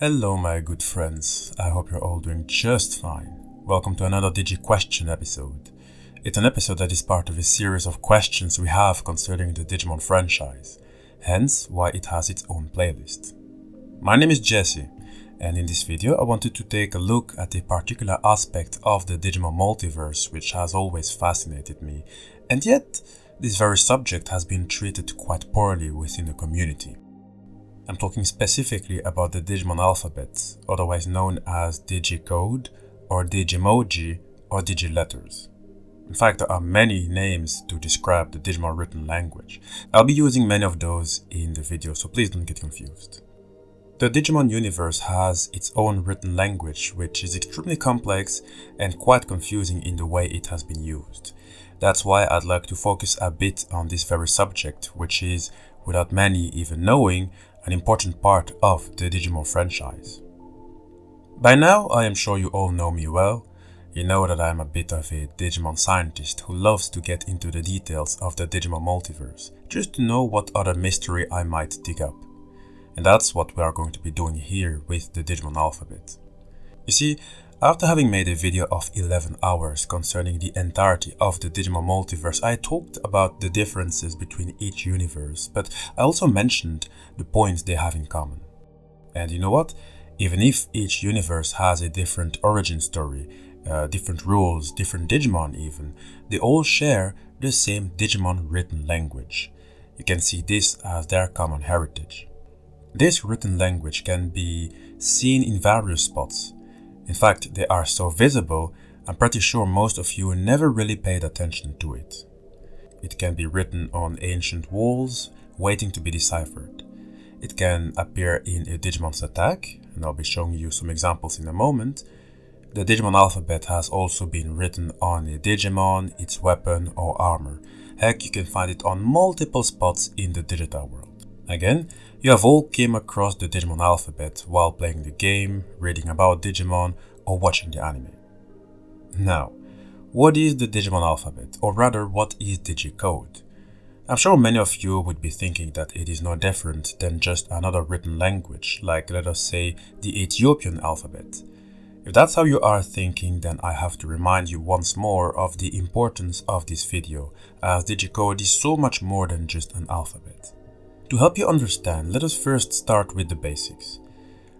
Hello my good friends, I hope you're all doing just fine. Welcome to another Digi question episode. It's an episode that is part of a series of questions we have concerning the Digimon franchise, hence why it has its own playlist. My name is Jesse, and in this video I wanted to take a look at a particular aspect of the Digimon multiverse which has always fascinated me, and yet this very subject has been treated quite poorly within the community. I'm talking specifically about the Digimon Alphabet, otherwise known as DigiCode or DigiMoji or DigiLetters. In fact, there are many names to describe the Digimon written language. I'll be using many of those in the video, so please don't get confused. The Digimon universe has its own written language, which is extremely complex and quite confusing in the way it has been used. That's why I'd like to focus a bit on this very subject, which is, without many even knowing, an important part of the Digimon franchise. By now, I am sure you all know me well. You know that I am a bit of a Digimon scientist who loves to get into the details of the Digimon multiverse, just to know what other mystery I might dig up. And that's what we are going to be doing here with the Digimon Alphabet. You see, after having made a video of 11 hours concerning the entirety of the Digimon multiverse, I talked about the differences between each universe, but I also mentioned the points they have in common. And you know what? Even if each universe has a different origin story, different rules, different Digimon even, they all share the same Digimon written language. You can see this as their common heritage. This written language can be seen in various spots. In fact, they are so visible, I'm pretty sure most of you never really paid attention to it. It can be written on ancient walls, waiting to be deciphered. It can appear in a Digimon's attack, and I'll be showing you some examples in a moment. The Digimon alphabet has also been written on a Digimon, its weapon or armor. Heck, you can find it on multiple spots in the digital world. Again, you have all came across the Digimon alphabet while playing the game, reading about Digimon, or watching the anime. Now, what is the Digimon alphabet, or rather what is DigiCode? I'm sure many of you would be thinking that it is no different than just another written language, like let us say the Ethiopian alphabet. If that's how you are thinking, then I have to remind you once more of the importance of this video, as DigiCode is so much more than just an alphabet. To help you understand, let us first start with the basics.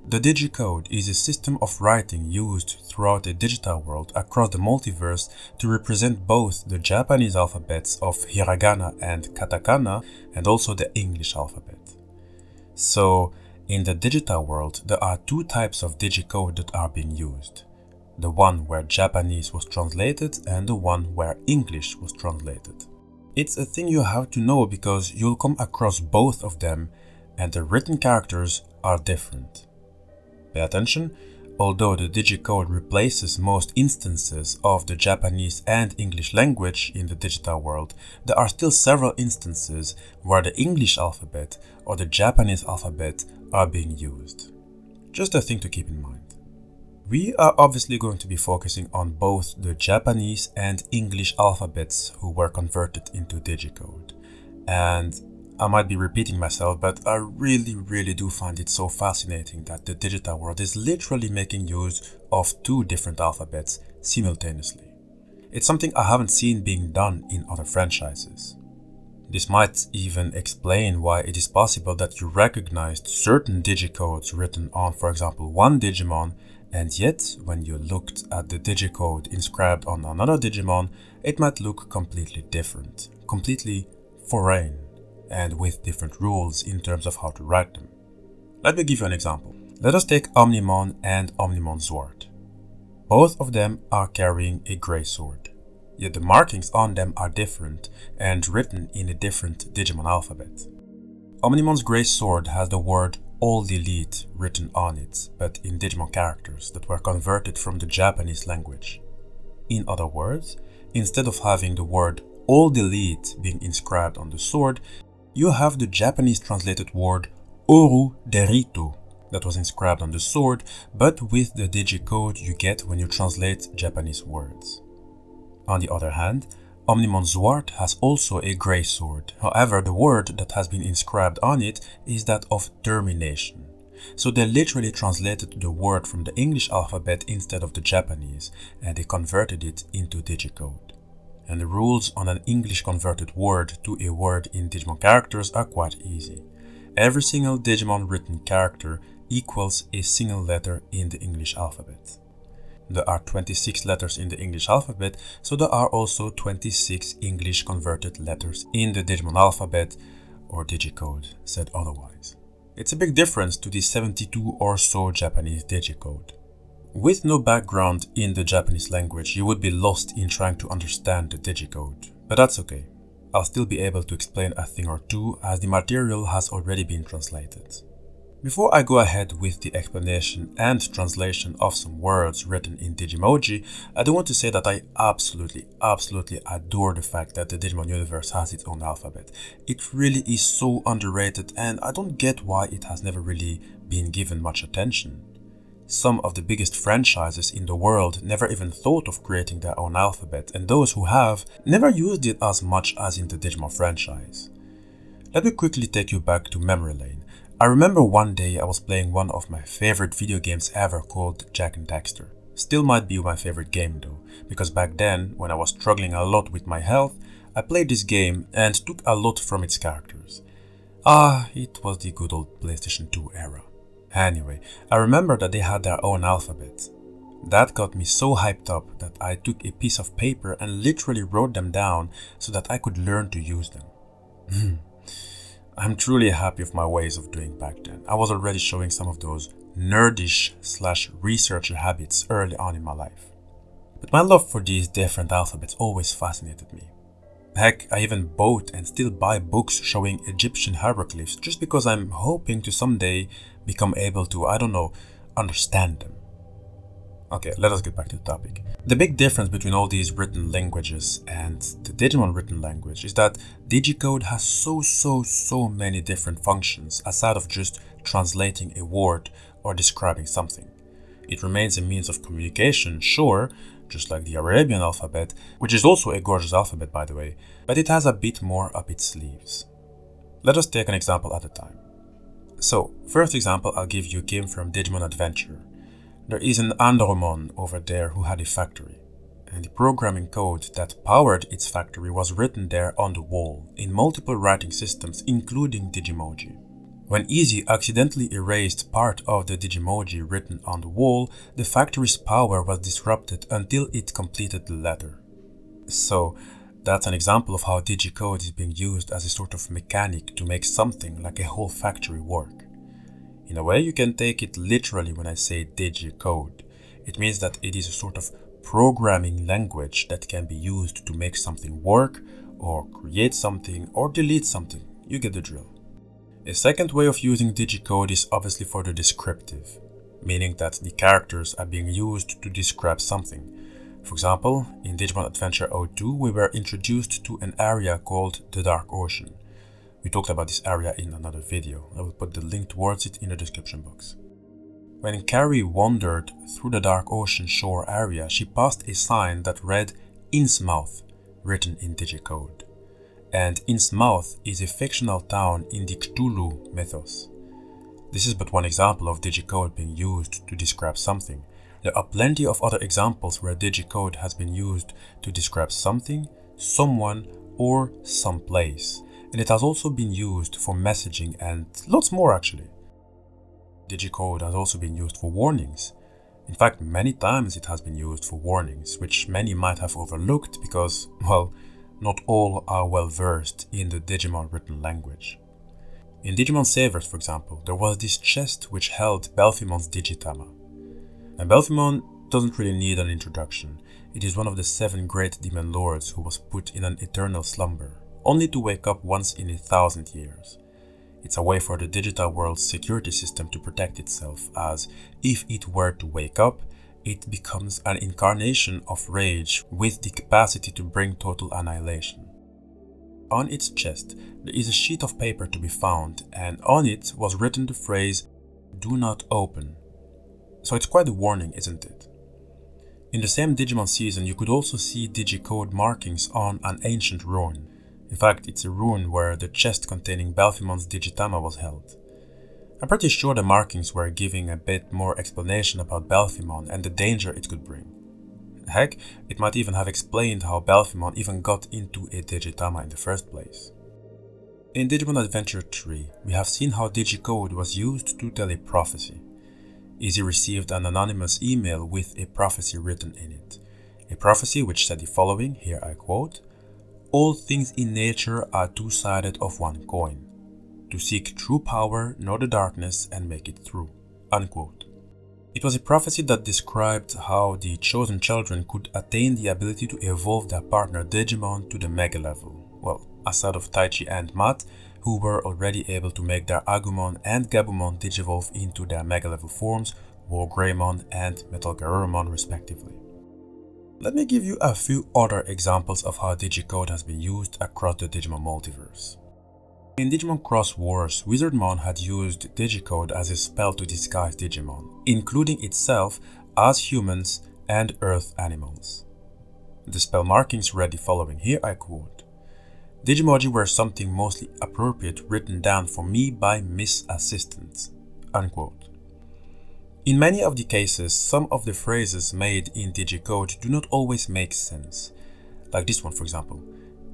The DigiCode is a system of writing used throughout the digital world across the multiverse to represent both the Japanese alphabets of hiragana and katakana and also the English alphabet. So, in the digital world, there are two types of DigiCode that are being used. The one where Japanese was translated and the one where English was translated. It's a thing you have to know because you'll come across both of them and the written characters are different. Pay attention, although the DigiCode replaces most instances of the Japanese and English language in the digital world, there are still several instances where the English alphabet or the Japanese alphabet are being used. Just a thing to keep in mind. We are obviously going to be focusing on both the Japanese and English alphabets who were converted into DigiCode. And I might be repeating myself, but I really do find it so fascinating that the digital world is literally making use of two different alphabets simultaneously. It's something I haven't seen being done in other franchises. This might even explain why it is possible that you recognized certain DigiCodes written on, for example, one Digimon, and yet, when you looked at the DigiCode inscribed on another Digimon, it might look completely different, completely foreign, and with different rules in terms of how to write them. Let me give you an example. Let us take Omnimon and Omnimon Sword. Both of them are carrying a grey sword, yet the markings on them are different and written in a different Digimon alphabet. Omnimon's grey sword has the word All Delete written on it, but in Digimon characters that were converted from the Japanese language. In other words, instead of having the word All Delete being inscribed on the sword, you have the Japanese translated word Oru Derito that was inscribed on the sword, but with the DigiCode you get when you translate Japanese words. On the other hand, Omnimon Zwart has also a grey sword, however the word that has been inscribed on it is that of termination. so they literally translated the word from the English alphabet instead of the Japanese, and they converted it into DigiCode. And the rules on an English converted word to a word in Digimon characters are quite easy. Every single Digimon written character equals a single letter in the English alphabet. There are 26 letters in the English alphabet, so there are also 26 English converted letters in the Digimon alphabet, or DigiCode, said otherwise. It's a big difference to the 72 or so Japanese DigiCode. With no background in the Japanese language, you would be lost in trying to understand the DigiCode, but that's okay. I'll still be able to explain a thing or two as the material has already been translated. Before I go ahead with the explanation and translation of some words written in DigiMoji, I do want to say that I absolutely adore the fact that the Digimon universe has its own alphabet. It really is so underrated, and I don't get why it has never really been given much attention. Some of the biggest franchises in the world never even thought of creating their own alphabet, and those who have never used it as much as in the Digimon franchise. Let me quickly take you back to memory lane. I remember one day I was playing one of my favorite video games ever called Jak and Daxter. Still might be my favorite game though, because back then, when I was struggling a lot with my health, I played this game and took a lot from its characters. It was the good old PlayStation 2 era. Anyway, I remember that they had their own alphabet. That got me so hyped up that I took a piece of paper and literally wrote them down so that I could learn to use them. I'm truly happy with my ways of doing back then. I was already showing some of those nerdish/researcher habits early on in my life. But my love for these different alphabets always fascinated me. Heck, I even bought and still buy books showing Egyptian hieroglyphs just because I'm hoping to someday become able to, understand them. Okay, let us get back to the topic. The big difference between all these written languages and the Digimon written language is that DigiCode has so many different functions aside of just translating a word or describing something. It remains a means of communication, sure, just like the Arabian alphabet, which is also a gorgeous alphabet by the way, but it has a bit more up its sleeves. Let us take an example at a time. So, first example I'll give you came from Digimon Adventure. There is an Omnimon over there who had a factory, and the programming code that powered its factory was written there on the wall in multiple writing systems including DigiMoji. When Easy accidentally erased part of the DigiMoji written on the wall, the factory's power was disrupted until it completed the letter. So, that's an example of how DigiCode is being used as a sort of mechanic to make something like a whole factory work. In a way, you can take it literally when I say DigiCode. It means that it is a sort of programming language that can be used to make something work, or create something, or delete something. You get the drill. A second way of using DigiCode is obviously for the descriptive, meaning that the characters are being used to describe something. For example, in Digimon Adventure 02, we were introduced to an area called the Dark Ocean. We talked about this area in another video. I will put the link towards it in the description box. When Carrie wandered through the Dark Ocean shore area, she passed a sign that read Innsmouth, written in DigiCode. And Innsmouth is a fictional town in the Cthulhu mythos. This is but one example of DigiCode being used to describe something. There are plenty of other examples where DigiCode has been used to describe something, someone, or some place. And it has also been used for messaging and lots more actually. DigiCode has also been used for warnings. In fact, many times it has been used for warnings, which many might have overlooked because, well, not all are well versed in the Digimon written language. In Digimon Savers, for example, there was this chest which held Belphimon's Digitama. And Belphimon doesn't really need an introduction. It is one of the 7 great demon lords who was put in an eternal slumber, only to wake up once in 1,000 years. It's a way for the digital world's security system to protect itself, as if it were to wake up, it becomes an incarnation of rage with the capacity to bring total annihilation. On its chest, there is a sheet of paper to be found, and on it was written the phrase, "Do not open." So it's quite a warning, isn't it? In the same Digimon season, you could also see DigiCode markings on an ancient ruin. In fact, it's a ruin where the chest containing Belphimon's Digitama was held. I'm pretty sure the markings were giving a bit more explanation about Belphimon and the danger it could bring. Heck, it might even have explained how Belphimon even got into a Digitama in the first place. In Digimon Adventure 3, we have seen how DigiCode was used to tell a prophecy. Izzy received an anonymous email with a prophecy written in it. A prophecy which said the following, here I quote, "All things in nature are two-sided of one coin. To seek true power, know the darkness and make it through." Unquote. It was a prophecy that described how the chosen children could attain the ability to evolve their partner Digimon to the Mega level. Well, aside of Taichi and Mat, who were already able to make their Agumon and Gabumon digivolve into their Mega level forms, Wargreymon and Metal Garurumon respectively. Let me give you a few other examples of how DigiCode has been used across the Digimon multiverse. In Digimon Cross Wars, Wizardmon had used DigiCode as a spell to disguise Digimon, including itself as humans and earth animals. The spell markings read the following, here I quote, "Digimoji were something mostly appropriate written down for me by Miss Assistant." Unquote. In many of the cases, some of the phrases made in DigiCode do not always make sense. Like this one for example,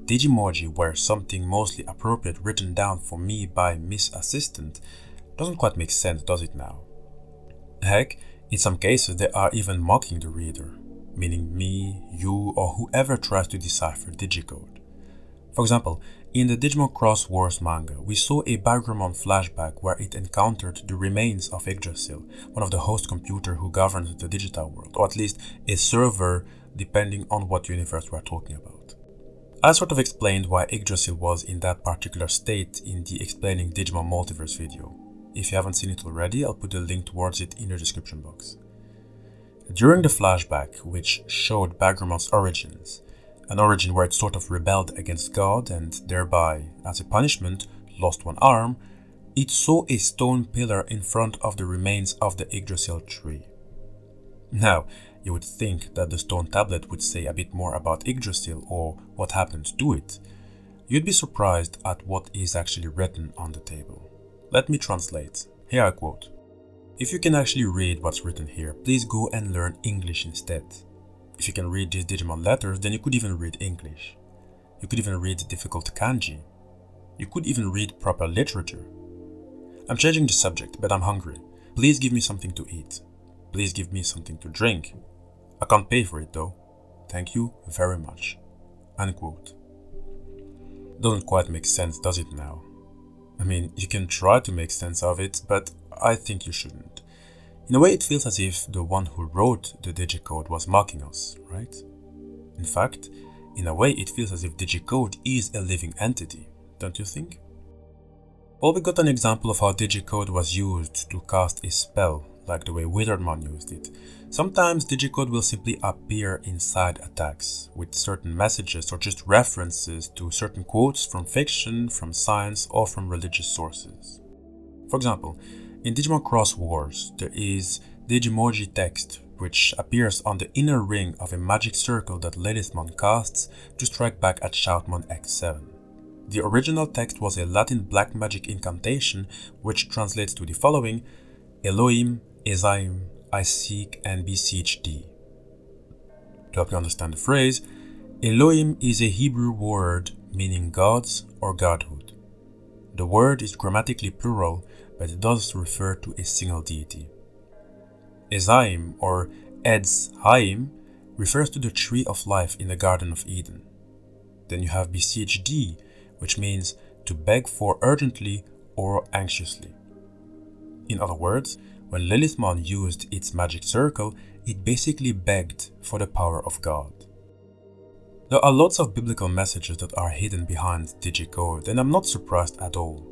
"Digimoji were something mostly appropriate written down for me by Miss Assistant" doesn't quite make sense, does it now? Heck, in some cases they are even mocking the reader, meaning me, you, or whoever tries to decipher DigiCode. For example, in the Digimon Cross Wars manga, we saw a Bagramon flashback where it encountered the remains of Yggdrasil, one of the host computer who governs the digital world, or at least a server depending on what universe we're talking about. I sort of explained why Yggdrasil was in that particular state in the Explaining Digimon Multiverse video. If you haven't seen it already, I'll put a link towards it in the description box. During the flashback, which showed Bagramon's origins, an origin where it sort of rebelled against God and thereby, as a punishment, lost one arm, it saw a stone pillar in front of the remains of the Yggdrasil tree. Now, you would think that the stone tablet would say a bit more about Yggdrasil or what happened to it. You'd be surprised at what is actually written on the table. Let me translate. Here I quote, "If you can actually read what's written here, please go and learn English instead. If you can read these Digimon letters, then you could even read English. You could even read difficult kanji. You could even read proper literature. I'm changing the subject, but I'm hungry. Please give me something to eat. Please give me something to drink. I can't pay for it though. Thank you very much." Unquote. Doesn't quite make sense, does it now? I mean, you can try to make sense of it, but I think you shouldn't. In a way, it feels as if the one who wrote the DigiCode was mocking us, right? In fact, in a way, it feels as if DigiCode is a living entity, don't you think? Well, we got an example of how DigiCode was used to cast a spell, like the way Wizardmon used it. Sometimes DigiCode will simply appear inside attacks, with certain messages or just references to certain quotes from fiction, from science, or from religious sources. For example, in Digimon Cross Wars, there is DigiMoji text, which appears on the inner ring of a magic circle that Lilithmon casts to strike back at CHAOSMON X7. The original text was a Latin black magic incantation, which translates to the following: "Elohim, Ezaim, I seek and beseech thee." To help you understand the phrase, Elohim is a Hebrew word meaning gods or godhood. The word is grammatically plural, but it does refer to a single deity. Ezaim or Edz Haim refers to the tree of life in the Garden of Eden. Then you have beseech thee, which means to beg for urgently or anxiously. In other words, when Lilithmon used its magic circle, it basically begged for the power of God. There are lots of biblical messages that are hidden behind DigiCode, and I'm not surprised at all.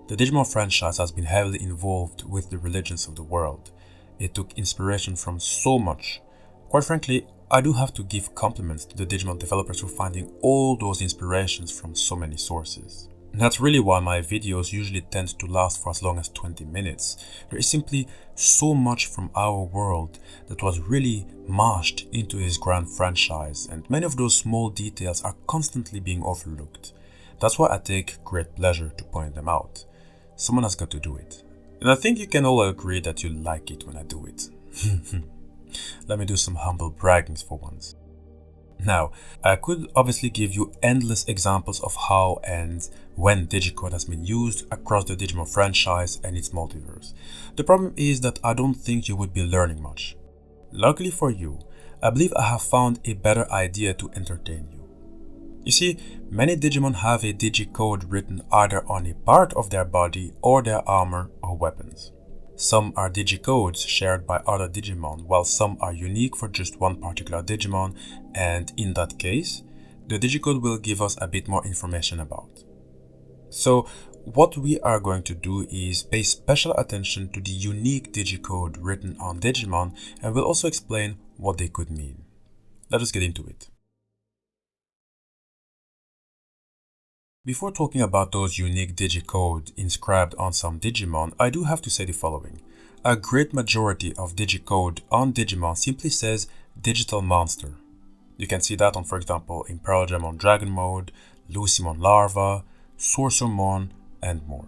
The Digimon franchise has been heavily involved with the religions of the world. It took inspiration from so much. Quite frankly, I do have to give compliments to the Digimon developers for finding all those inspirations from so many sources. And that's really why my videos usually tend to last for as long as 20 minutes. There is simply so much from our world that was really mashed into this grand franchise, and many of those small details are constantly being overlooked. That's why I take great pleasure to point them out. Someone has got to do it. And I think you can all agree that you like it when I do it. Let me do some humble braggings for once. Now, I could obviously give you endless examples of how and when DigiCode has been used across the Digimon franchise and its multiverse. The problem is that I don't think you would be learning much. Luckily for you, I believe I have found a better idea to entertain you. You see, many Digimon have a DigiCode written either on a part of their body or their armor or weapons. Some are DigiCodes shared by other Digimon, while some are unique for just one particular Digimon, and in that case, the DigiCode will give us a bit more information about. So, what we are going to do is pay special attention to the unique DigiCode written on Digimon, and we'll also explain what they could mean. Let us get into it. Before talking about those unique DigiCode inscribed on some Digimon, I do have to say the following. A great majority of DigiCode on Digimon simply says Digital Monster. You can see that on, for example, Imperialgemon Dragon Mode, Lucimon Larva, Sorcerermon, and more.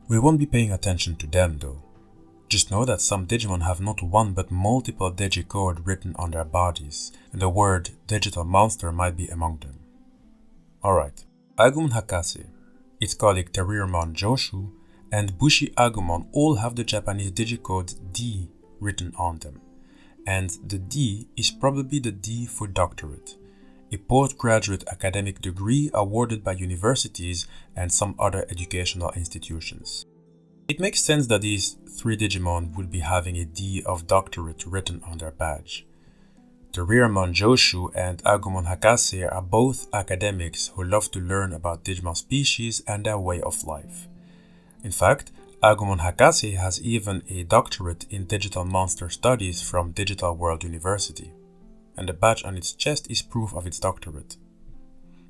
We won't be paying attention to them though. Just know that some Digimon have not one but multiple DigiCode written on their bodies, and the word Digital Monster might be among them. Alright. Agumon Hakase, its colleague Teruramon Joshu, and Bushi Agumon all have the Japanese digicode D written on them, and the D is probably the D for doctorate, a postgraduate academic degree awarded by universities and some other educational institutions. It makes sense that these three Digimon would be having a D of doctorate written on their badge. Teruramon Joshu and Agumon Hakase are both academics who love to learn about Digimon species and their way of life. In fact, Agumon Hakase has even a doctorate in digital monster studies from Digital World University, and the badge on its chest is proof of its doctorate.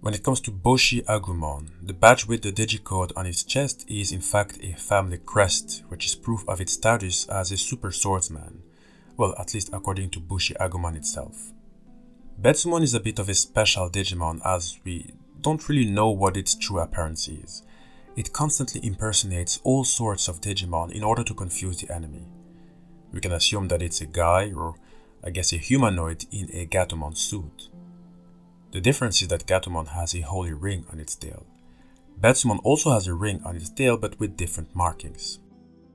When it comes to Bushi Agumon, the badge with the digicode on its chest is in fact a family crest, which is proof of its status as a super swordsman. Well, at least according to Bushi Agumon itself. Betsumon is a bit of a special Digimon as we don't really know what its true appearance is. It constantly impersonates all sorts of Digimon in order to confuse the enemy. We can assume that it's a guy, or I guess a humanoid in a Gatomon suit. The difference is that Gatomon has a holy ring on its tail. Betsumon also has a ring on its tail but with different markings.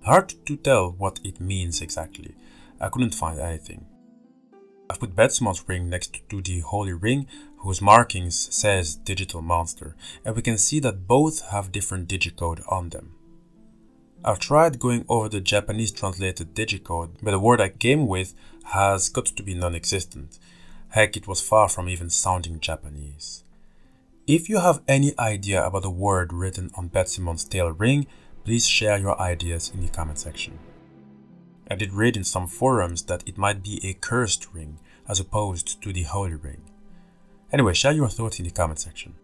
Hard to tell what it means exactly. I couldn't find anything. I've put Betsumon's ring next to the holy ring, whose markings says Digital Monster, and we can see that both have different digicode on them. I've tried going over the Japanese translated digicode, but the word I came with has got to be non-existent. Heck, it was far from even sounding Japanese. If you have any idea about the word written on Betsumon's tail ring, please share your ideas in the comment section. I did read in some forums that it might be a cursed ring as opposed to the holy ring. Anyway, share your thoughts in the comment section.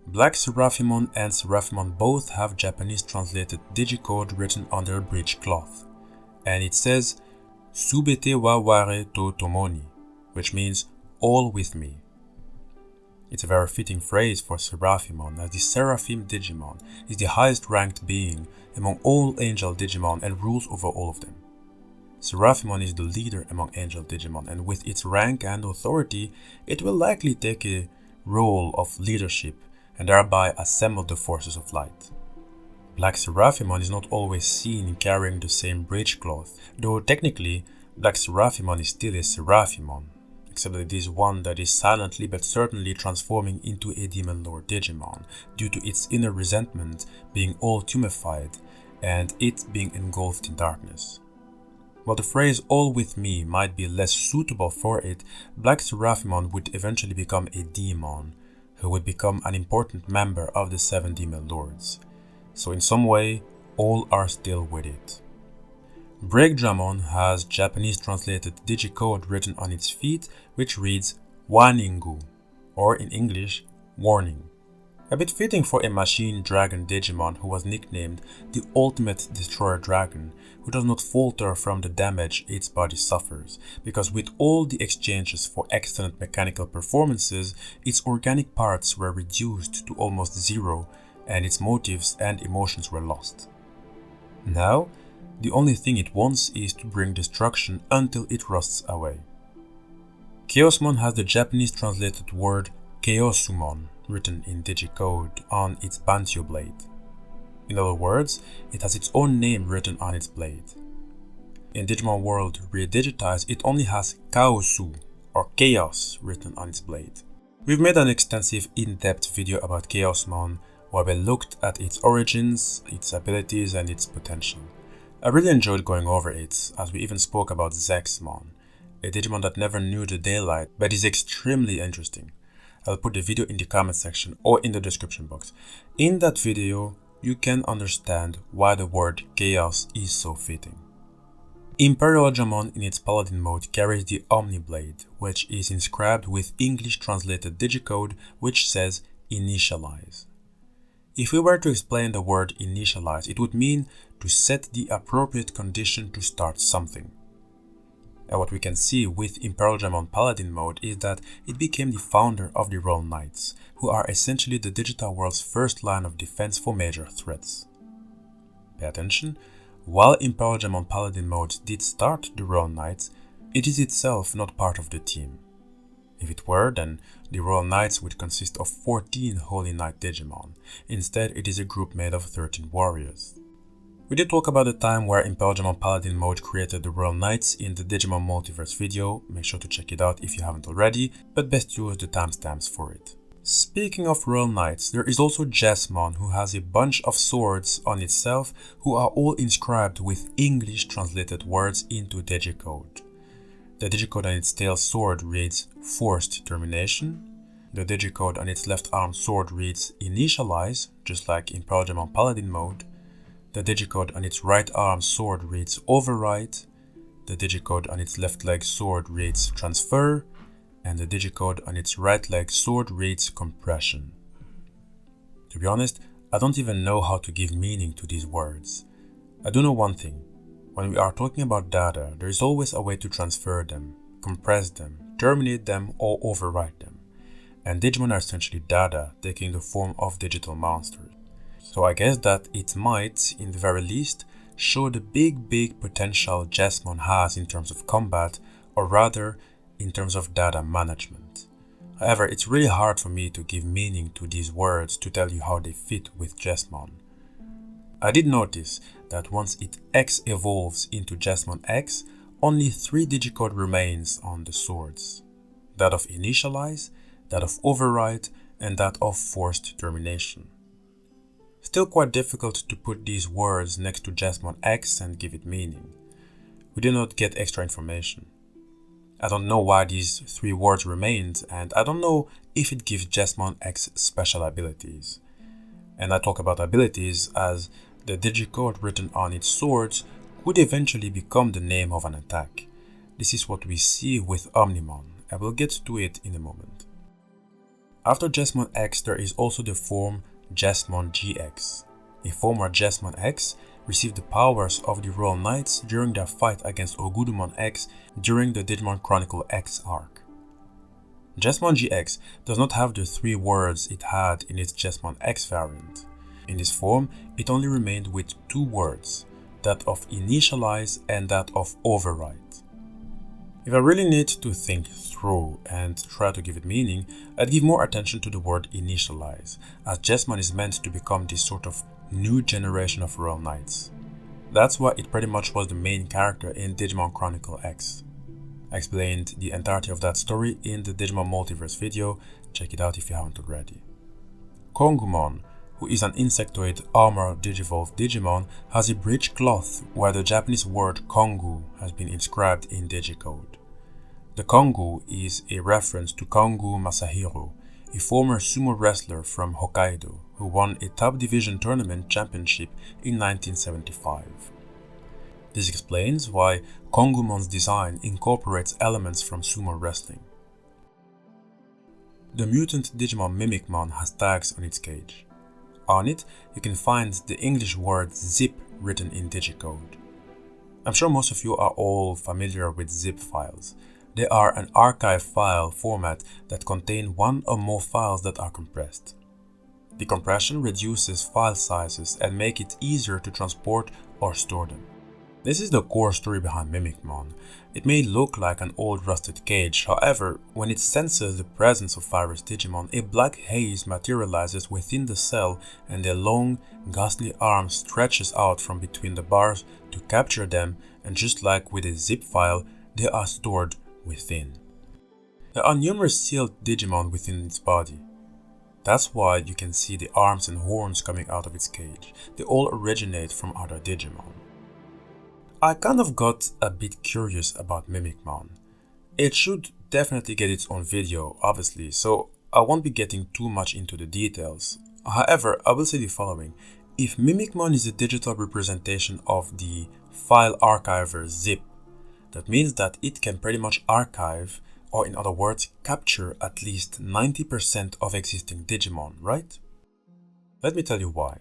Black Seraphimon and Seraphimon both have Japanese translated digicode written on their breech cloth, and it says Subete wa ware to tomoni, which means all with me. It's a very fitting phrase for Seraphimon, as the Seraphim Digimon is the highest ranked being among all angel Digimon and rules over all of them. Seraphimon is the leader among angel Digimon, and with its rank and authority, it will likely take a role of leadership and thereby assemble the forces of light. Black Seraphimon is not always seen carrying the same breechcloth, though technically Black Seraphimon is still a Seraphimon, except that it is one that is silently but certainly transforming into a Demon Lord Digimon due to its inner resentment being all tumefied and it being engulfed in darkness. While the phrase all with me might be less suitable for it, Black Seraphimon would eventually become a demon, who would become an important member of the 7 Demon Lords. So in some way, all are still with it. Breakdramon has Japanese translated digicode written on its feet, which reads Waningu, or in English, warning. A bit fitting for a machine dragon Digimon who was nicknamed the Ultimate Destroyer Dragon, who does not falter from the damage its body suffers, because with all the exchanges for excellent mechanical performances, its organic parts were reduced to almost zero, and its motives and emotions were lost. Now, the only thing it wants is to bring destruction until it rusts away. CHAOSMON has the Japanese translated word CHAOSMON written in DigiCode on its Bantio blade. In other words, it has its own name written on its blade. In Digimon World Redigitized, it only has Kaosu or Chaos written on its blade. We've made an extensive in-depth video about CHAOSMON where we looked at its origins, its abilities and its potential. I really enjoyed going over it, as we even spoke about ZEXMON, a Digimon that never knew the daylight but is extremely interesting. I'll put the video in the comment section or in the description box. In that video, you can understand why the word chaos is so fitting. Imperial Jamon in its Paladin mode carries the Omni Blade, which is inscribed with English translated Digicode, which says initialize. If we were to explain the word initialize, it would mean to set the appropriate condition to start something. And what we can see with Imperial Jamon Paladin mode is that it became the founder of the Royal Knights, who are essentially the digital world's first line of defense for major threats. Pay attention, while Imperial Jamon Paladin mode did start the Royal Knights, it is itself not part of the team. If it were, then the Royal Knights would consist of 14 Holy Knight Digimon. Instead, it is a group made of 13 warriors. We did talk about the time where Imperial Jamon Paladin mode created the Royal Knights in the Digimon Multiverse video. Make sure to check it out if you haven't already, but best use the timestamps for it. Speaking of Royal Knights, there is also ZEXMON, who has a bunch of swords on itself who are all inscribed with English translated words into DigiCode. The Digicode on its tail sword reads Forced Termination. The Digicode on its left arm sword reads Initialize, just like in Imperial Jamon Paladin mode. The Digicode on its right arm sword reads Override. The Digicode on its left leg sword reads Transfer. And the Digicode on its right leg sword reads Compression. To be honest, I don't even know how to give meaning to these words. I do know one thing. When we are talking about data, there is always a way to transfer them, compress them, terminate them, or overwrite them. And Digimon are essentially data, taking the form of digital monsters. So I guess that it might, in the very least, show the big potential ZEXMON has in terms of combat, or rather, in terms of data management. However, it's really hard for me to give meaning to these words to tell you how they fit with ZEXMON. I did notice that once it X evolves into ZEXMON X, only 3 Digicode remains on the swords. That of Initialize, that of Override, and that of Forced Termination. Still quite difficult to put these words next to ZEXMON X and give it meaning. We did not get extra information. I don't know why these 3 words remained, and I don't know if it gives ZEXMON X special abilities. And I talk about abilities as the Digicode written on its swords could eventually become the name of an attack. This is what we see with Omnimon. I will get to it in a moment. After ZEXMON X, there is also the form ZEXMON GX, a form where ZEXMON X received the powers of the Royal Knights during their fight against Ogudumon X during the Digimon Chronicle X arc. ZEXMON GX does not have the 3 words it had in its ZEXMON X variant. In this form, it only remained with 2 words, that of Initialize and that of Override. If I really need to think through and try to give it meaning, I'd give more attention to the word Initialize, as ZEXMON is meant to become this sort of new generation of Royal Knights. That's why it pretty much was the main character in Digimon Chronicle X. I explained the entirety of that story in the Digimon Multiverse video, check it out if you haven't already. Kongumon, who is an insectoid armored digivolved Digimon, has a bridge cloth where the Japanese word Kongu has been inscribed in DigiCode. The Kongu is a reference to Kongu Masahiro, a former sumo wrestler from Hokkaido who won a top division tournament championship in 1975. This explains why Kongumon's design incorporates elements from sumo wrestling. The mutant Digimon Mimicmon has tags on its cage. On it, you can find the English word zip written in DigiCode. I'm sure most of you are all familiar with zip files. They are an archive file format that contain one or more files that are compressed. The compression reduces file sizes and make it easier to transport or store them. This is the core story behind MimicMon. It may look like an old rusted cage, however, when it senses the presence of virus Digimon, a black haze materializes within the cell and a long, ghastly arm stretches out from between the bars to capture them, and just like with a zip file, they are stored within. There are numerous sealed Digimon within its body. That's why you can see the arms and horns coming out of its cage. They all originate from other Digimon. I kind of got a bit curious about MimicMon. It should definitely get its own video, obviously, so I won't be getting too much into the details. However, I will say the following. If MimicMon is a digital representation of the file archiver zip, that means that it can pretty much archive, or in other words, capture at least 90% of existing Digimon, right? Let me tell you why.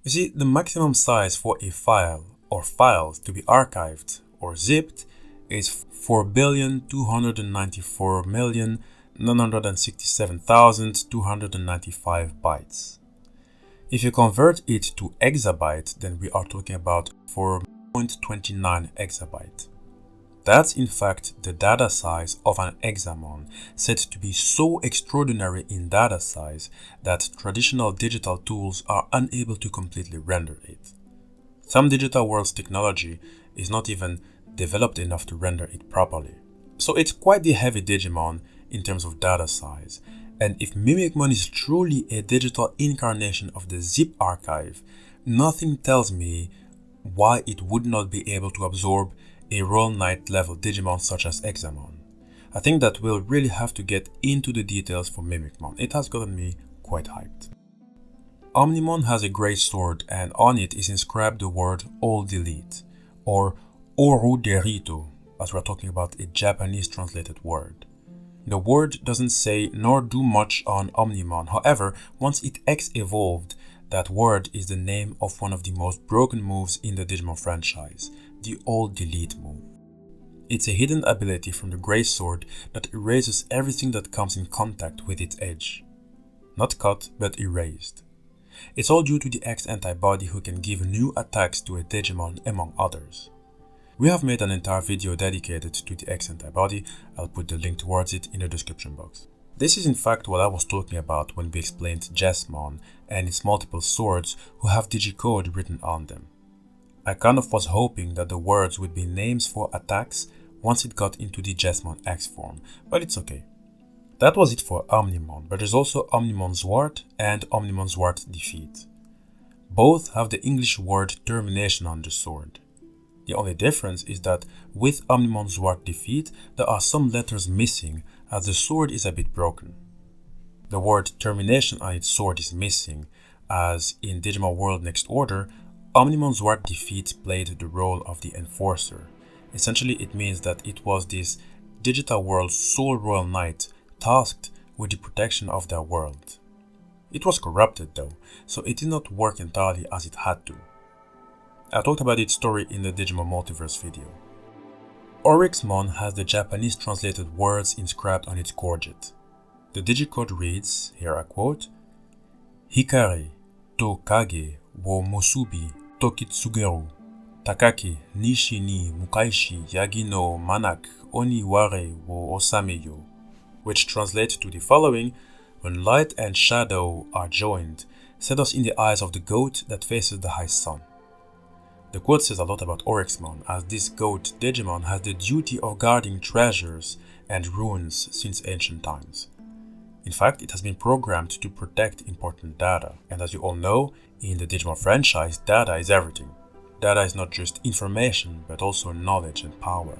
You see, the maximum size for a file or files to be archived or zipped is 4,294,967,295 bytes. If you convert it to exabyte, then we are talking about 4.29 exabyte. That's in fact the data size of an hexamon, said to be so extraordinary in data size that traditional digital tools are unable to completely render it. Some digital world's technology is not even developed enough to render it properly. So it's quite the heavy Digimon in terms of data size. And if MimicMon is truly a digital incarnation of the zip archive, nothing tells me why it would not be able to absorb a Royal Knight level Digimon such as Hexamon. I think that we'll really have to get into the details for MimicMon. It has gotten me quite hyped. Omnimon has a grey sword, and on it is inscribed the word All Delete, or Oru Derito, as we're talking about a Japanese translated word. The word doesn't say nor do much on Omnimon, however, once it X-evolved, that word is the name of one of the most broken moves in the Digimon franchise, the All Delete move. It's a hidden ability from the grey sword that erases everything that comes in contact with its edge. Not cut, but erased. It's all due to the X-ANTIBODY who can give new attacks to a Digimon among others. We have made an entire video dedicated to the X-ANTIBODY. I'll put the link towards it in the description box. This is in fact what I was talking about when we explained ZEXMON and its multiple swords who have DigiCode written on them. I kind of was hoping that the words would be names for attacks once it got into the ZEXMON X form, but it's okay. That was it for Omnimon, but there's also Omnimon Zwart and Omnimon Zwart Defeat. Both have the English word termination on the sword. The only difference is that with Omnimon Zwart Defeat, there are some letters missing as the sword is a bit broken. The word termination on its sword is missing, as in Digimon World Next Order, Omnimon Zwart Defeat played the role of the enforcer. Essentially, it means that it was this digital world's sole Royal Knight tasked with the protection of their world. It was corrupted though, so it did not work entirely as it had to. I talked about its story in the Digimon Multiverse video. ZEXMON has the Japanese translated words inscribed on its gorget. The DigiCode reads, here I quote, Hikari to kage wo musubi tokitsugeru takaki nishi ni mukaishi yagi no manak oniware wo osameyo, which translates to the following: when light and shadow are joined, set us in the eyes of the goat that faces the high sun. The quote says a lot about ZEXMON, as this goat Digimon has the duty of guarding treasures and ruins since ancient times. In fact, it has been programmed to protect important data, and as you all know, in the Digimon franchise, data is everything. Data is not just information, but also knowledge and power.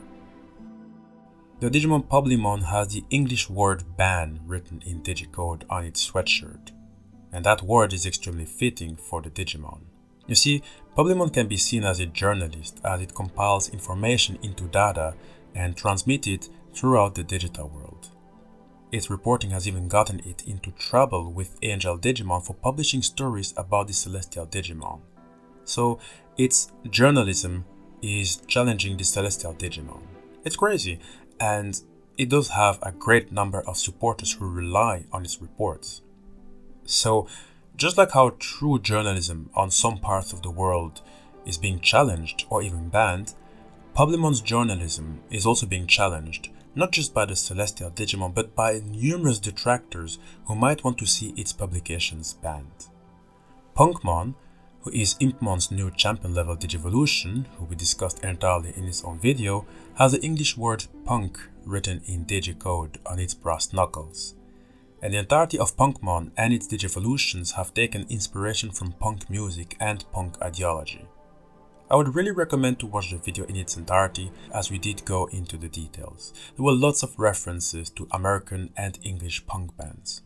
The Digimon Publimon has the English word ban written in DigiCode on its sweatshirt, and that word is extremely fitting for the Digimon. You see, Publimon can be seen as a journalist, as it compiles information into data and transmits it throughout the digital world. Its reporting has even gotten it into trouble with Angel Digimon for publishing stories about the Celestial Digimon. So, its journalism is challenging the Celestial Digimon. It's crazy, and it does have a great number of supporters who rely on its reports. So, Just like how true journalism on some parts of the world is being challenged or even banned, Publimon's journalism is also being challenged, not just by the celestial Digimon but by numerous detractors who might want to see its publications banned. Punkmon, who is Impmon's new champion level Digivolution, who we discussed entirely in his own video, has the English word punk written in DigiCode on its brass knuckles. And the entirety of Punkmon and its Digivolutions have taken inspiration from punk music and punk ideology. I would really recommend to watch the video in its entirety, as we did go into the details. There were lots of references to American and English punk bands.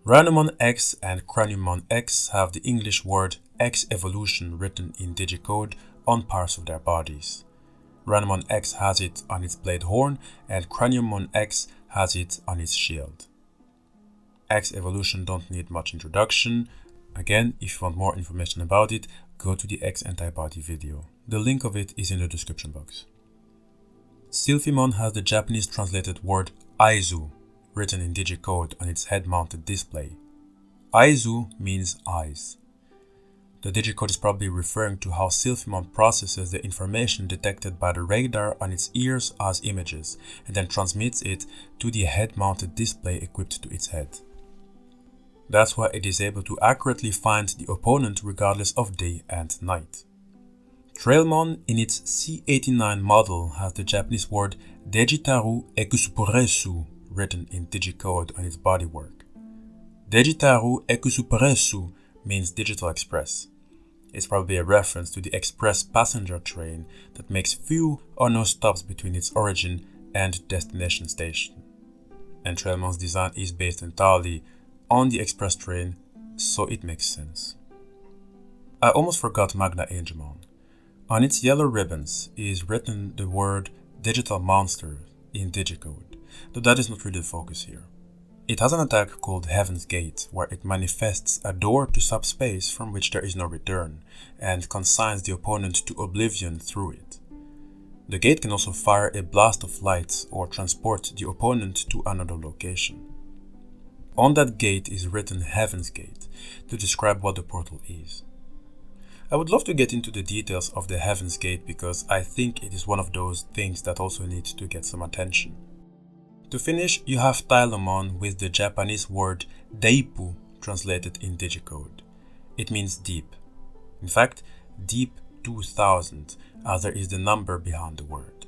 Randomon X and Craniumon X have the English word X evolution written in DigiCode on parts of their bodies. Randomon X has it on its blade horn and Craniumon X has it on its shield. X evolution don't need much introduction. Again, if you want more information about it, go to the X-ANTIBODY video. The link of it is in the description box. Sylphimon has the Japanese translated word Aizu written in DigiCode on its head-mounted display. Aizu means eyes. The DigiCode is probably referring to how Sylphimon processes the information detected by the radar on its ears as images and then transmits it to the head-mounted display equipped to its head. That's why it is able to accurately find the opponent regardless of day and night. Trailmon in its C89 model has the Japanese word Dejitaru Ekusupuresu written in DigiCode on its bodywork. Dejitaru Ekusupuresu means Digital Express. It's probably a reference to the express passenger train that makes few or no stops between its origin and destination station. And Trailmon's design is based entirely on the express train, so it makes sense. I almost forgot Magna Enon. On its yellow ribbons is written the word Digital Monster in DigiCode, though that is not really the focus here. It has an attack called Heaven's Gate, where it manifests a door to subspace from which there is no return, and consigns the opponent to oblivion through it. The gate can also fire a blast of light or transport the opponent to another location. On that gate is written Heaven's Gate to describe what the portal is. I would love to get into the details of the Heaven's Gate because I think it is one of those things that also needs to get some attention. To finish, you have Tylomon with the Japanese word Deipu translated in DigiCode. It means deep. In fact, deep 2000, as there is the number behind the word.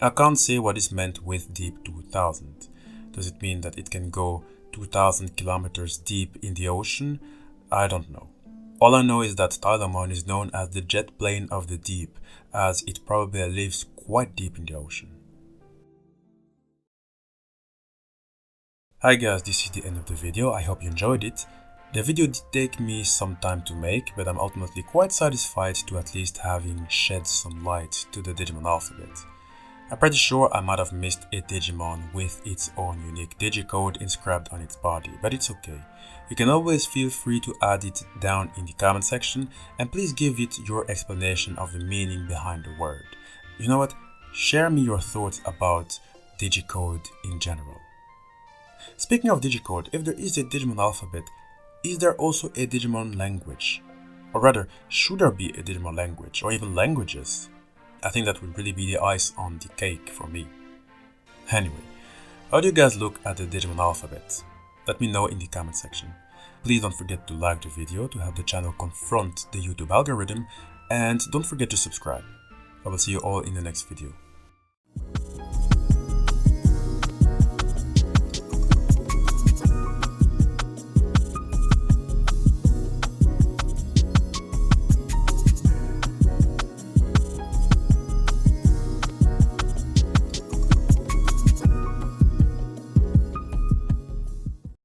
I can't say what is meant with deep 2000. Does it mean that it can go 2000 kilometers deep in the ocean? I don't know. All I know is that Tylomon is known as the jet plane of the deep, as it probably lives quite deep in the ocean. Hi guys, this is the end of the video. I hope you enjoyed it. The video did take me some time to make, but I'm ultimately quite satisfied to at least having shed some light to the Digimon Alphabet. I'm pretty sure I might have missed a Digimon with its own unique DigiCode inscribed on its body, but it's okay. You can always feel free to add it down in the comment section, and please give it your explanation of the meaning behind the word. You know what? Share me your thoughts about DigiCode in general. Speaking of DigiCode, if there is a Digimon Alphabet, is there also a Digimon language? Or rather, should there be a Digimon language, or even languages? I think that would really be the ice on the cake for me. Anyway, how do you guys look at the Digimon Alphabet? Let me know in the comment section. Please don't forget to like the video to help the channel confront the YouTube algorithm, and don't forget to subscribe. I will see you all in the next video.